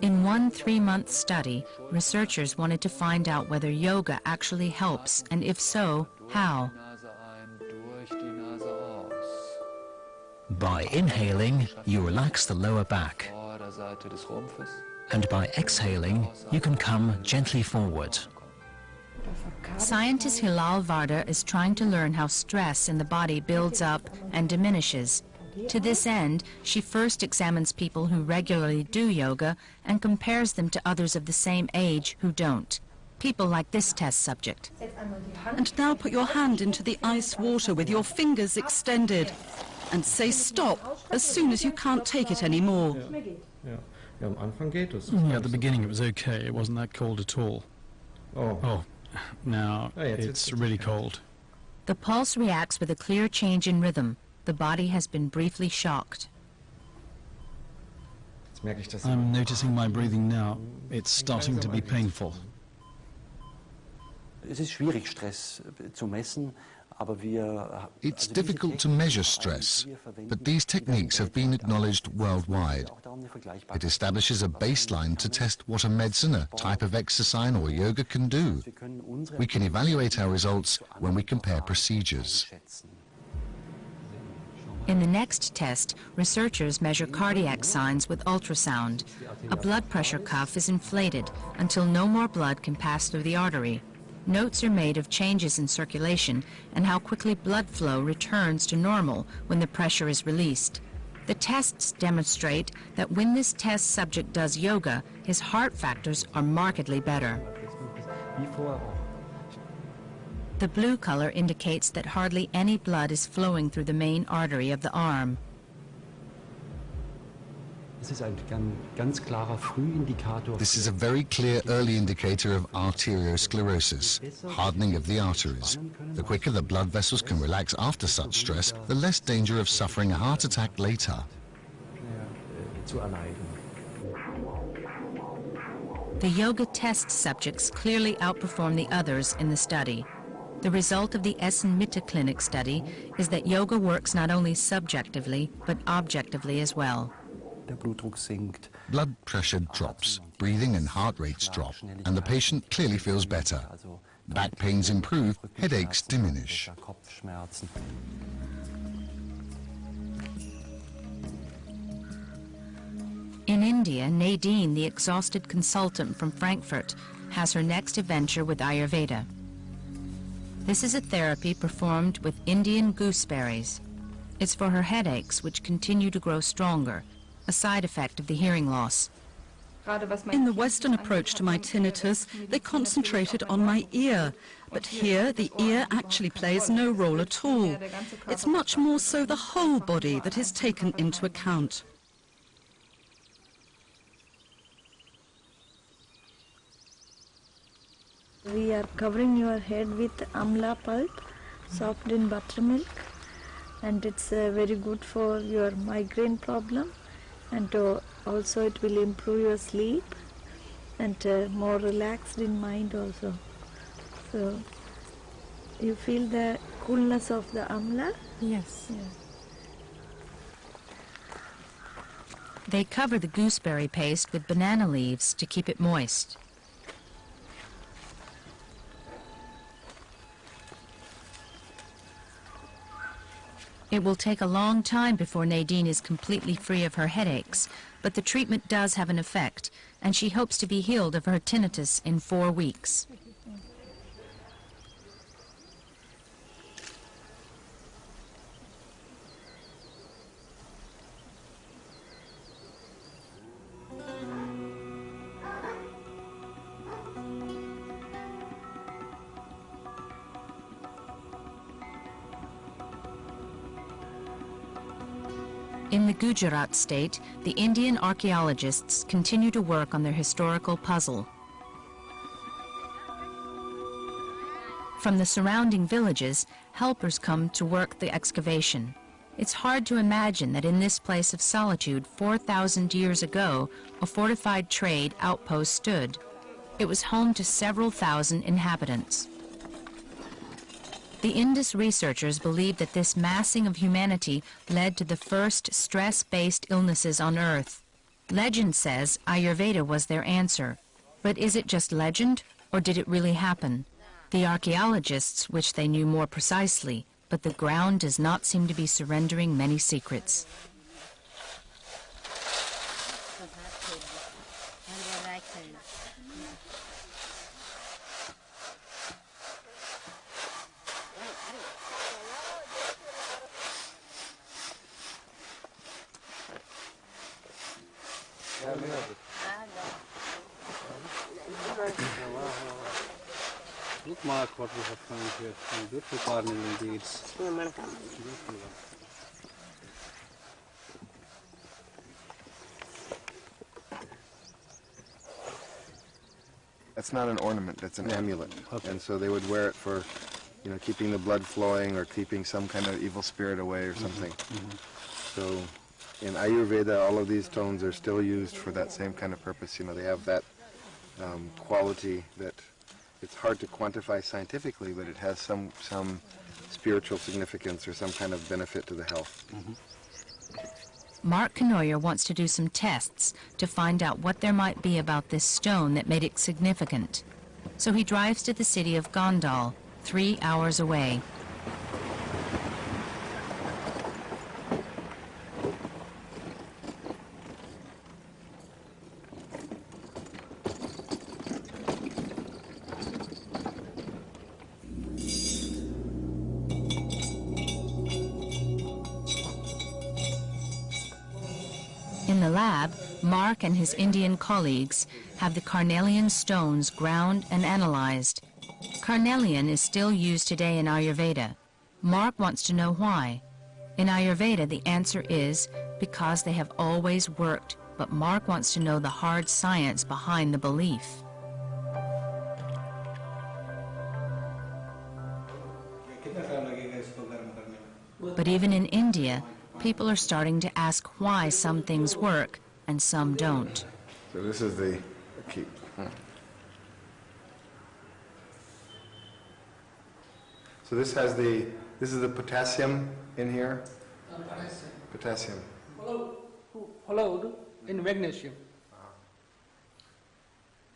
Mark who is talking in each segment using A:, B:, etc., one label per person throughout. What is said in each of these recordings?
A: In one 3-month study, researchers wanted to find out whether yoga actually helps, and if so, how.
B: By inhaling, you relax the lower back, and by exhaling, you can come gently forward.
A: Scientist Hilal Varda is trying to learn how stress in the body builds up and diminishes. To this end, she first examines people who regularly do yoga and compares them to others of the same age who don't. People like this test subject.
C: And now put your hand into the ice water with your fingers extended and say stop as soon as you can't take it anymore.
D: At the beginning it was okay, it wasn't that cold at all. Oh, now it's really cold.
A: The pulse reacts with a clear change in rhythm. The body has been briefly shocked.
D: I'm noticing my breathing now. It's starting to be painful.
E: It's difficult to measure stress, but these techniques have been acknowledged worldwide. It establishes a baseline to test what a medicine, a type of exercise or yoga can do. We can evaluate our results when we compare procedures.
A: In the next test, researchers measure cardiac signs with ultrasound. A blood pressure cuff is inflated until no more blood can pass through the artery. Notes are made of changes in circulation and how quickly blood flow returns to normal when the pressure is released. The tests demonstrate that when this test subject does yoga, his heart factors are markedly better. The blue color indicates that hardly any blood is flowing through the main artery of the arm.
E: This is a very clear early indicator of arteriosclerosis, hardening of the arteries. The quicker the blood vessels can relax after such stress, the less danger of suffering a heart attack later.
A: The yoga test subjects clearly outperform the others in the study. The result of the Essen-Mitte Clinic study is that yoga works not only subjectively, but objectively as well.
E: Blood pressure drops, breathing and heart rates drop, and the patient clearly feels better. Back pains improve, headaches diminish.
A: In India, Nadine, the exhausted consultant from Frankfurt, has her next adventure with Ayurveda. This is a therapy performed with Indian gooseberries. It's for her headaches, which continue to grow stronger, a side effect of the hearing loss.
C: In the Western approach to my tinnitus, they concentrated on my ear, but here the ear actually plays no role at all. It's much more so the whole body that is taken into account.
F: We are covering your head with amla pulp, soaked in buttermilk, and it's very good for your migraine problem, and also it will improve your sleep and more relaxed in mind also. So you feel the coolness of the amla?
A: Yes. Yeah. They cover the gooseberry paste with banana leaves to keep it moist. It will take a long time before Nadine is completely free of her headaches, but the treatment does have an effect, and she hopes to be healed of her tinnitus in 4 weeks. In the Gujarat state, the Indian archaeologists continue to work on their historical puzzle. From the surrounding villages, helpers come to work the excavation. It's hard to imagine that in this place of solitude 4,000 years ago, a fortified trade outpost stood. It was home to several thousand inhabitants. The Indus researchers believe that this massing of humanity led to the first stress-based illnesses on Earth. Legend says Ayurveda was their answer. But is it just legend, or did it really happen? The archaeologists wish they knew more precisely, but the ground does not seem to be surrendering many secrets.
G: Look, Mark, what we have found here. Some beautiful carnelian beads.
H: That's not an ornament, that's an amulet. Okay. And so they would wear it for, you know, keeping the blood flowing or keeping some kind of evil spirit away or something. So in Ayurveda, all of these stones are still used for that same kind of purpose. You know, they have that quality that it's hard to quantify scientifically, but it has some spiritual significance or some kind of benefit to the health.
A: Mark Knoyer wants to do some tests to find out what there might be about this stone that made it significant. So he drives to the city of Gondal, 3 hours away. In the lab, Mark and his Indian colleagues have the carnelian stones ground and analyzed. Carnelian is still used today in Ayurveda. Mark wants to know why. In Ayurveda, the answer is because they have always worked, but Mark wants to know the hard science behind the belief. But even in India, people are starting to ask why some things work and some don't.
H: So this is the key. So this is the potassium in here. Potassium.
G: Followed in magnesium.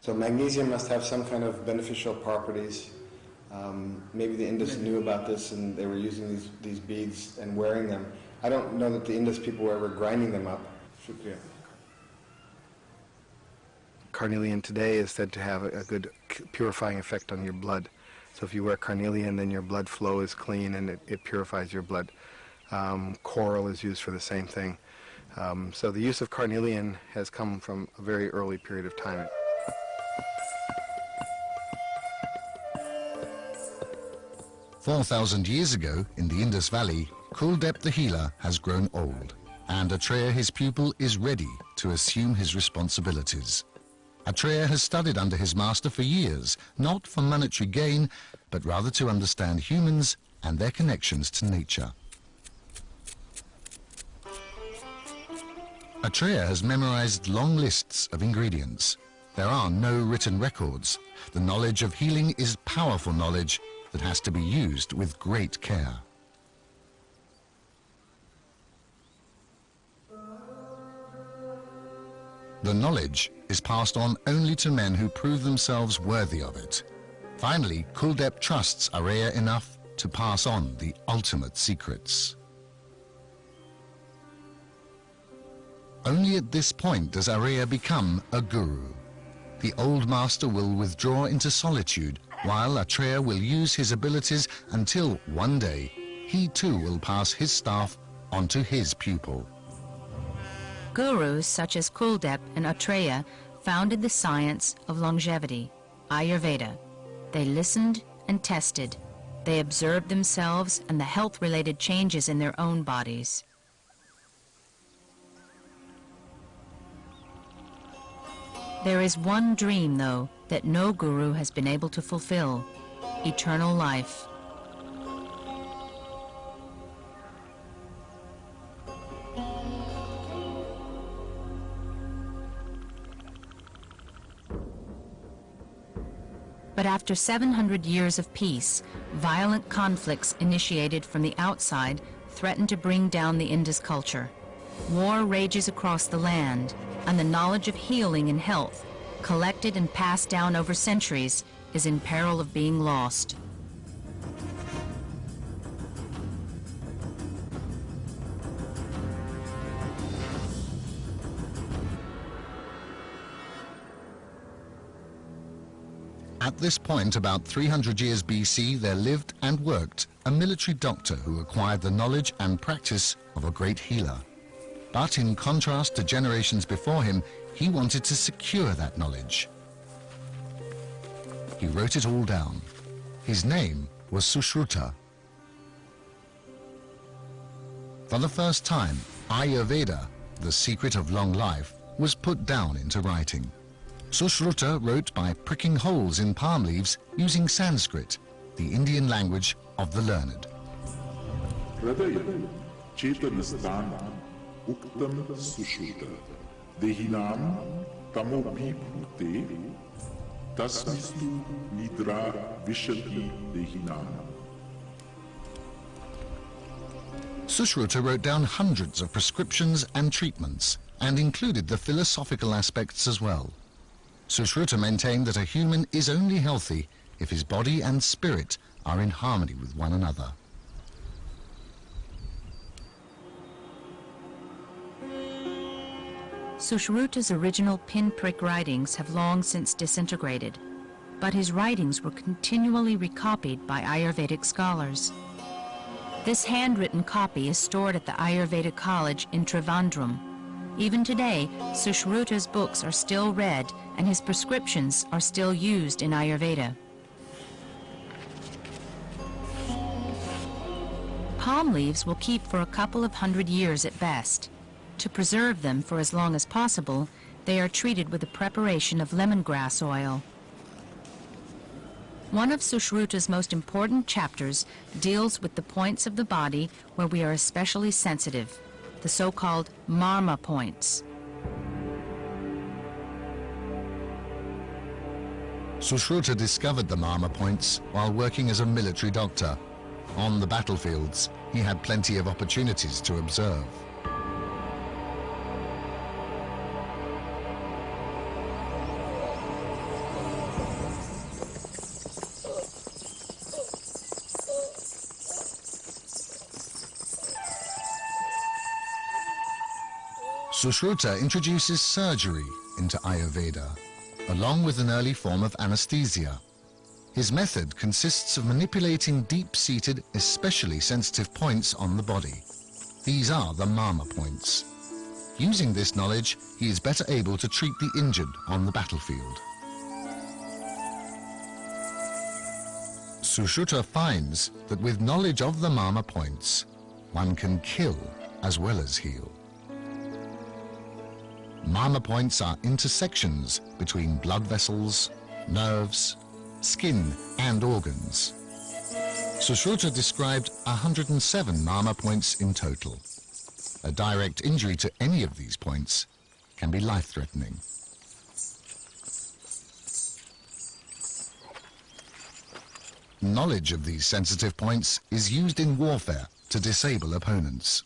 H: So magnesium must have some kind of beneficial properties. Maybe the Indus knew about this and they were using these beads and wearing them. I don't know that the Indus people were ever grinding them up. Carnelian today is said to have a good purifying effect on your blood. So if you wear carnelian, then your blood flow is clean and it purifies your blood. Coral is used for the same thing. So the use of carnelian has come from a very early period of time.
E: 4,000 years ago, in the Indus Valley, Kuldep the healer has grown old, and Atreya, his pupil, is ready to assume his responsibilities. Atreya has studied under his master for years, not for monetary gain, but rather to understand humans and their connections to nature. Atreya has memorized long lists of ingredients. There are no written records. The knowledge of healing is powerful knowledge that has to be used with great care. The knowledge is passed on only to men who prove themselves worthy of it. Finally, Kuldep trusts Atreya enough to pass on the ultimate secrets. Only at this point does Atreya become a guru. The old master will withdraw into solitude, while Atreya will use his abilities until one day he too will pass his staff on to his pupil.
A: Gurus such as Kuldep and Atreya founded the science of longevity, Ayurveda. They listened and tested. They observed themselves and the health-related changes in their own bodies. There is one dream, though, that no guru has been able to fulfill: eternal life. But after 700 years of peace, violent conflicts initiated from the outside threaten to bring down the Indus culture. War rages across the land. and the knowledge of healing and health, collected and passed down over centuries, is in peril of being lost.
E: At this point, about 300 years BC, there lived and worked a military doctor who acquired the knowledge and practice of a great healer. But in contrast to generations before him, he wanted to secure that knowledge. He wrote it all down. His name was Sushruta. For the first time, Ayurveda, the secret of long life, was put down into writing. Sushruta wrote by pricking holes in palm leaves using Sanskrit, the Indian language of the learned. Sushruta wrote down hundreds of prescriptions and treatments, and included the philosophical aspects as well. Sushruta maintained that a human is only healthy if his body and spirit are in harmony with one another.
A: Sushruta's original pinprick writings have long since disintegrated, but his writings were continually recopied by Ayurvedic scholars. This handwritten copy is stored at the Ayurveda College in Trivandrum. Even today, Sushruta's books are still read and his prescriptions are still used in Ayurveda. Palm leaves will keep for a couple of hundred years at best. To preserve them for as long as possible, they are treated with a preparation of lemongrass oil. One of Sushruta's most important chapters deals with the points of the body where we are especially sensitive, the so-called marma points.
E: Sushruta discovered the marma points while working as a military doctor. On the battlefields, he had plenty of opportunities to observe. Sushruta introduces surgery into Ayurveda, along with an early form of anesthesia. His method consists of manipulating deep-seated, especially sensitive points on the body. These are the marma points. Using this knowledge, he is better able to treat the injured on the battlefield. Sushruta finds that with knowledge of the marma points, one can kill as well as heal. Marma points are intersections between blood vessels, nerves, skin and organs. Sushruta described 107 marma points in total. A direct injury to any of these points can be life-threatening. Knowledge of these sensitive points is used in warfare to disable opponents.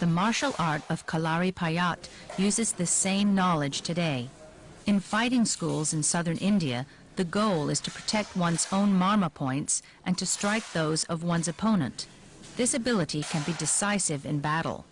A: The martial art of Kalaripayat uses the same knowledge today. In fighting schools in southern India, the goal is to protect one's own marma points and to strike those of one's opponent. This ability can be decisive in battle.